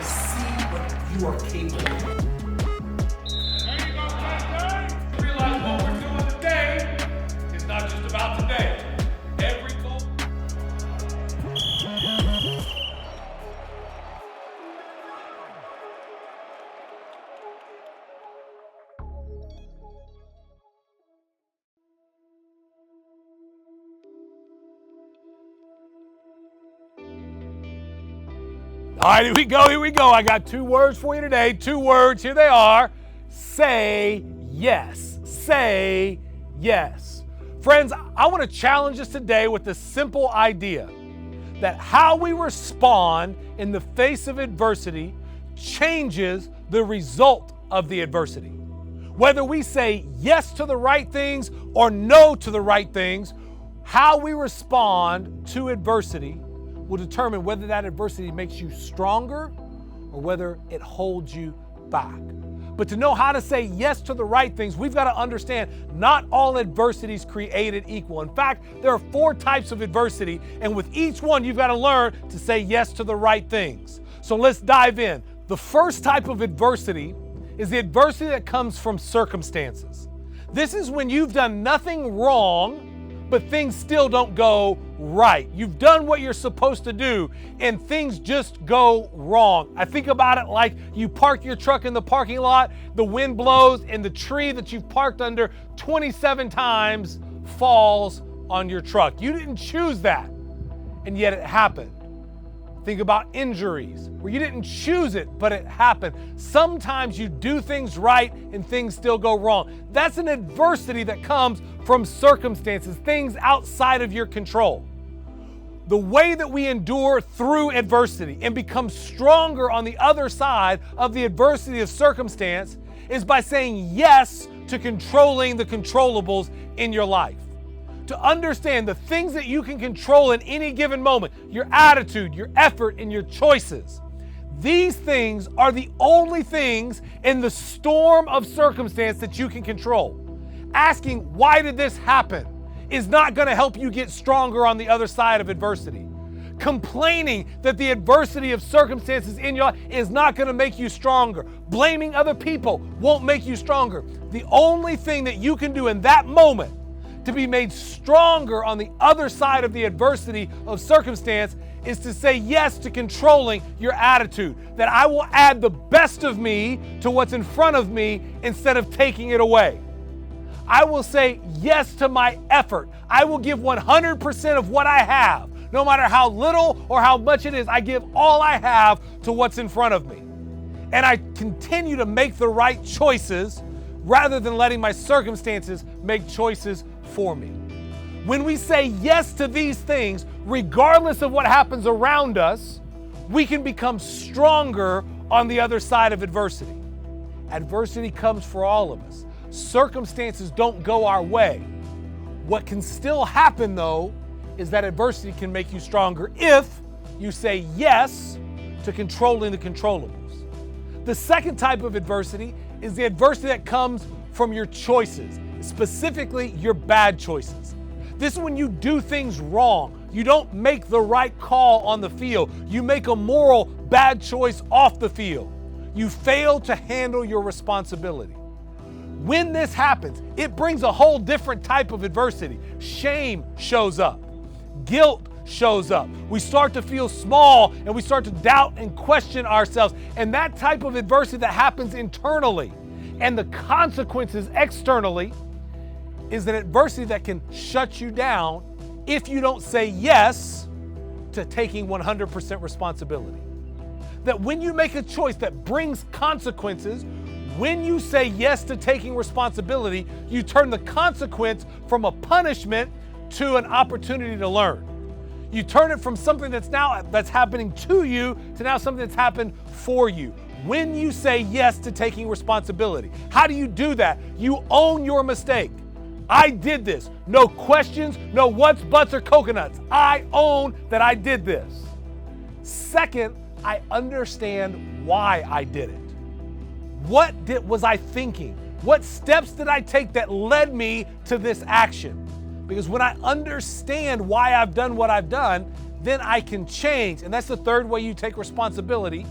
I see what you are capable of. There you go, guys. Realize what we're doing today is not just about today. Every goal. All right, here we go. I got 2 words for you today. 2 words, here they are. Say yes. Say yes. Friends, I want to challenge us today with the simple idea that how we respond in the face of adversity changes the result of the adversity. Whether we say yes to the right things or no to the right things, how we respond to adversity will determine whether that adversity makes you stronger or whether it holds you back. But to know how to say yes to the right things, we've got to understand not all adversity is created equal. In fact, there are 4 types of adversity, and with each one, you've got to learn to say yes to the right things. So let's dive in. The first type of adversity is the adversity that comes from circumstances. This is when you've done nothing wrong, but things still don't go right. You've done what you're supposed to do and things just go wrong. I think about it like you park your truck in the parking lot, the wind blows, and the tree that you've parked under 27 times falls on your truck. You didn't choose that, and yet it happened. Think about injuries, where you didn't choose it, but it happened. Sometimes you do things right and things still go wrong. That's an adversity that comes from circumstances, things outside of your control. The way that we endure through adversity and become stronger on the other side of the adversity of circumstance is by saying yes to controlling the controllables in your life. To understand the things that you can control in any given moment, your attitude, your effort, and your choices. These things are the only things in the storm of circumstance that you can control. Asking, why did this happen, is not going to help you get stronger on the other side of adversity. Complaining that the adversity of circumstances in your life is not going to make you stronger. Blaming other people won't make you stronger. The only thing that you can do in that moment to be made stronger on the other side of the adversity of circumstance is to say yes to controlling your attitude. That I will add the best of me to what's in front of me instead of taking it away. I will say yes to my effort. I will give 100% of what I have. No matter how little or how much it is, I give all I have to what's in front of me. And I continue to make the right choices rather than letting my circumstances make choices for me. When we say yes to these things, regardless of what happens around us, we can become stronger on the other side of adversity. Adversity comes for all of us. Circumstances don't go our way. What can still happen, though, is that adversity can make you stronger if you say yes to controlling the controllables. The second type of adversity is the adversity that comes from your choices, specifically your bad choices. This is when you do things wrong. You don't make the right call on the field. You make a moral bad choice off the field. You fail to handle your responsibility. When this happens, it brings a whole different type of adversity. Shame shows up. Guilt shows up. We start to feel small and we start to doubt and question ourselves. And that type of adversity that happens internally and the consequences externally is an adversity that can shut you down if you don't say yes to taking 100% responsibility. That when you make a choice that brings consequences, when you say yes to taking responsibility, you turn the consequence from a punishment to an opportunity to learn. You turn it from something that's happening to you to now something that's happened for you. When you say yes to taking responsibility, how do you do that? You own your mistake. I did this. No questions, no what's, buts, or coconuts. I own that I did this. Second, I understand why I did it. What was I thinking? What steps did I take that led me to this action? Because when I understand why I've done what I've done, then I can change. And that's the third way you take responsibility,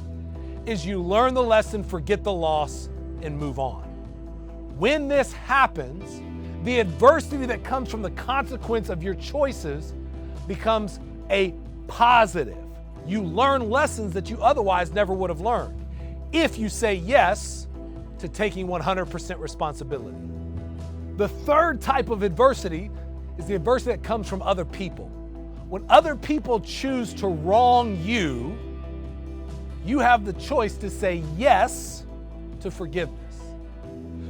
is you learn the lesson, forget the loss, and move on. When this happens, the adversity that comes from the consequence of your choices becomes a positive. You learn lessons that you otherwise never would have learned if you say yes to taking 100% responsibility. The third type of adversity is the adversity that comes from other people. When other people choose to wrong you, you have the choice to say yes to forgiveness.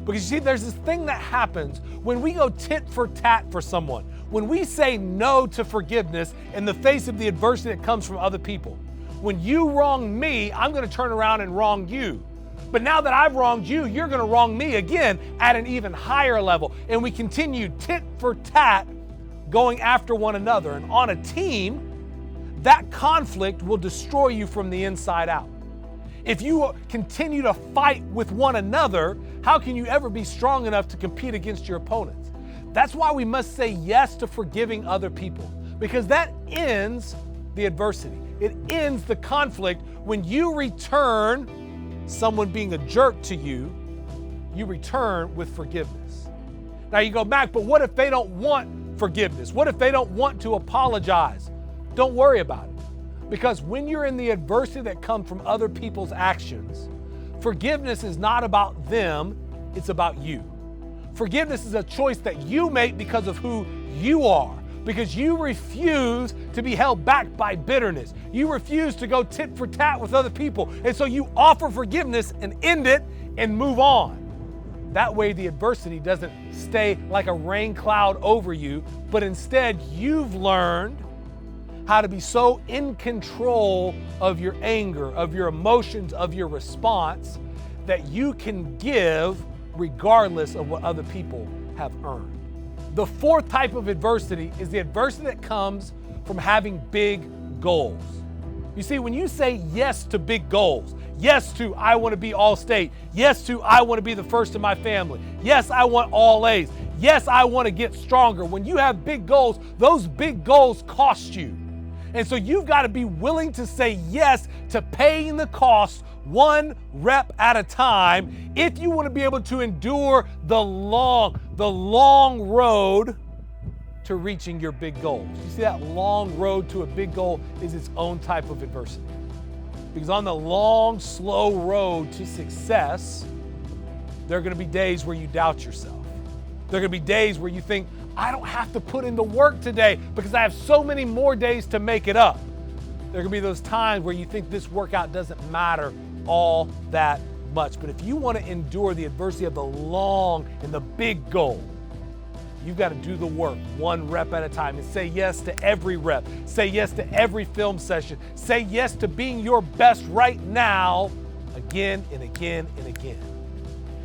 Because you see, there's this thing that happens when we go tit for tat for someone. When we say no to forgiveness in the face of the adversity that comes from other people. When you wrong me, I'm going to turn around and wrong you. But now that I've wronged you, you're going to wrong me again at an even higher level. And we continue tit for tat going after one another. And on a team, that conflict will destroy you from the inside out. If you continue to fight with one another, how can you ever be strong enough to compete against your opponents? That's why we must say yes to forgiving other people, because that ends the adversity. It ends the conflict. When you return someone being a jerk to you, you return with forgiveness. Now you go, Mac, but what if they don't want forgiveness? What if they don't want to apologize? Don't worry about it. Because when you're in the adversity that comes from other people's actions, forgiveness is not about them, it's about you. Forgiveness is a choice that you make because of who you are, because you refuse to be held back by bitterness. You refuse to go tit for tat with other people. And so you offer forgiveness and end it and move on. That way the adversity doesn't stay like a rain cloud over you, but instead you've learned how to be so in control of your anger, of your emotions, of your response, that you can give regardless of what other people have earned. The fourth type of adversity is the adversity that comes from having big goals. You see, when you say yes to big goals, yes to I want to be all state, yes to I want to be the first in my family, yes, I want all A's, yes, I want to get stronger. When you have big goals, those big goals cost you. And so you've got to be willing to say yes to paying the cost one rep at a time if you want to be able to endure the long road to reaching your big goals. You see, that long road to a big goal is its own type of adversity. Because on the long, slow road to success, there are going to be days where you doubt yourself. There are going to be days where you think, I don't have to put in the work today because I have so many more days to make it up. There are going to be those times where you think this workout doesn't matter all that much. But if you want to endure the adversity of the long and the big goal, you've got to do the work one rep at a time and say yes to every rep. Say yes to every film session. Say yes to being your best right now again and again and again.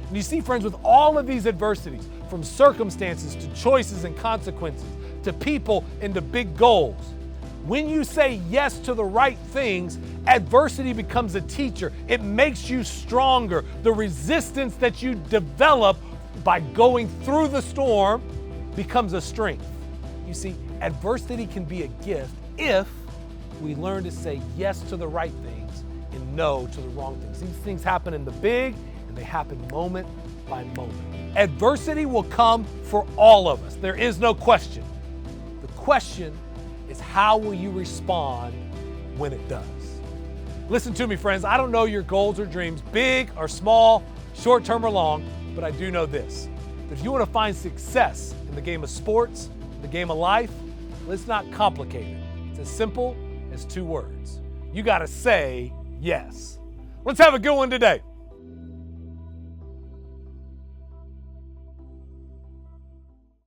And you see, friends, with all of these adversities, from circumstances to choices and consequences, to people and to big goals, when you say yes to the right things, adversity becomes a teacher. It makes you stronger. The resistance that you develop by going through the storm becomes a strength. You see, adversity can be a gift if we learn to say yes to the right things and no to the wrong things. These things happen in the big, and they happen moment by moment. Adversity will come for all of us. There is no question. The question is, how will you respond when it does? Listen to me, friends. I don't know your goals or dreams, big or small, short-term or long, but I do know this. That if you want to find success in the game of sports, the game of life, let's not complicate it. It's as simple as 2 words. You got to say yes. Let's have a good one today.